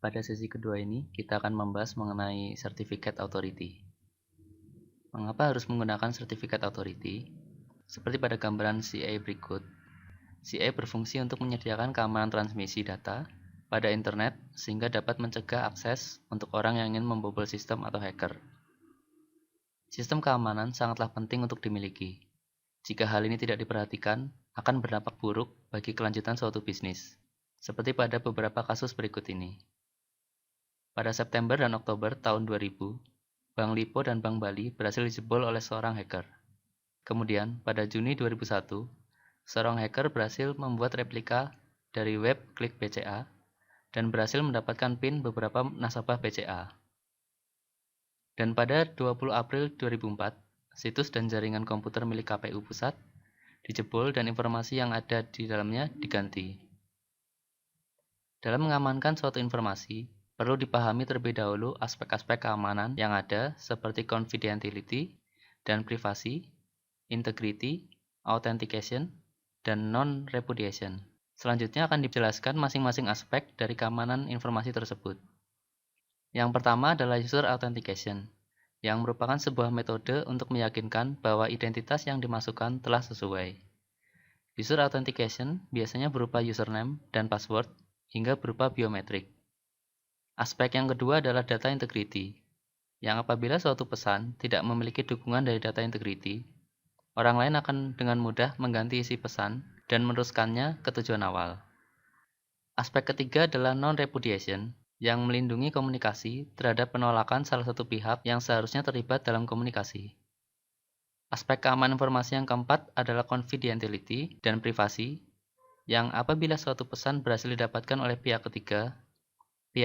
Pada sesi kedua ini, kita akan membahas mengenai Certificate Authority. Mengapa harus menggunakan Certificate Authority? Seperti pada gambaran CA berikut, CA berfungsi untuk menyediakan keamanan transmisi data pada internet sehingga dapat mencegah akses untuk orang yang ingin membobol sistem atau hacker. Sistem keamanan sangatlah penting untuk dimiliki. Jika hal ini tidak diperhatikan, akan berdampak buruk bagi kelanjutan suatu bisnis, seperti pada beberapa kasus berikut ini. Pada September dan Oktober tahun 2000, Bank Lipo dan Bank Bali berhasil dijebol oleh seorang hacker. Kemudian, pada Juni 2001, seorang hacker berhasil membuat replika dari web klik BCA dan berhasil mendapatkan PIN beberapa nasabah BCA. Dan pada 20 April 2004, situs dan jaringan komputer milik KPU Pusat dijebol dan informasi yang ada di dalamnya diganti. Dalam mengamankan suatu informasi, perlu dipahami terlebih dahulu aspek-aspek keamanan yang ada seperti confidentiality dan privasi, integrity, authentication, dan non-repudiation. Selanjutnya akan dijelaskan masing-masing aspek dari keamanan informasi tersebut. Yang pertama adalah user authentication, yang merupakan sebuah metode untuk meyakinkan bahwa identitas yang dimasukkan telah sesuai. User authentication biasanya berupa username dan password hingga berupa biometrik. Aspek yang kedua adalah data integrity, yang apabila suatu pesan tidak memiliki dukungan dari data integrity, orang lain akan dengan mudah mengganti isi pesan dan meneruskannya ke tujuan awal. Aspek ketiga adalah non-repudiation, yang melindungi komunikasi terhadap penolakan salah satu pihak yang seharusnya terlibat dalam komunikasi. Aspek keamanan informasi yang keempat adalah confidentiality dan privasi, yang apabila suatu pesan berhasil didapatkan oleh pihak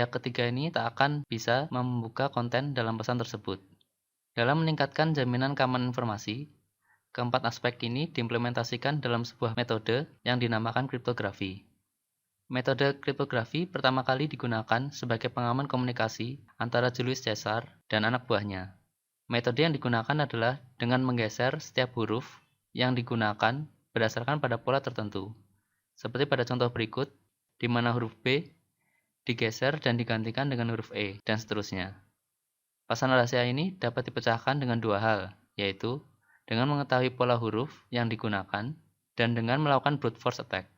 ketiga ini tak akan bisa membuka konten dalam pesan tersebut. Dalam meningkatkan jaminan keamanan informasi, keempat aspek ini diimplementasikan dalam sebuah metode yang dinamakan kriptografi. Metode kriptografi pertama kali digunakan sebagai pengaman komunikasi antara Julius Caesar dan anak buahnya. Metode yang digunakan adalah dengan menggeser setiap huruf yang digunakan berdasarkan pada pola tertentu. Seperti pada contoh berikut, di mana huruf B digeser dan digantikan dengan huruf E, dan seterusnya. Pesan rahasia ini dapat dipecahkan dengan dua hal, yaitu dengan mengetahui pola huruf yang digunakan dan dengan melakukan brute force attack.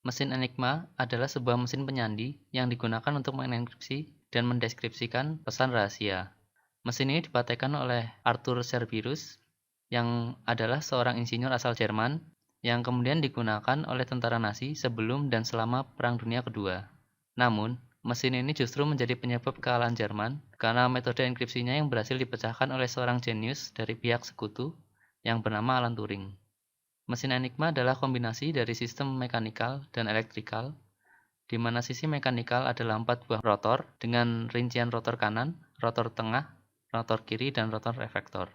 Mesin Enigma adalah sebuah mesin penyandi yang digunakan untuk mengenkripsi dan mendeskripsikan pesan rahasia. Mesin ini dipatenkan oleh Arthur Cerberus, yang adalah seorang insinyur asal Jerman, yang kemudian digunakan oleh tentara Nazi sebelum dan selama Perang Dunia Kedua. Namun, mesin ini justru menjadi penyebab kekalahan Jerman karena metode enkripsinya yang berhasil dipecahkan oleh seorang jenius dari pihak sekutu yang bernama Alan Turing. Mesin Enigma adalah kombinasi dari sistem mekanikal dan elektrikal, di mana sisi mekanikal adalah 4 buah rotor dengan rincian rotor kanan, rotor tengah, rotor kiri, dan rotor efektor.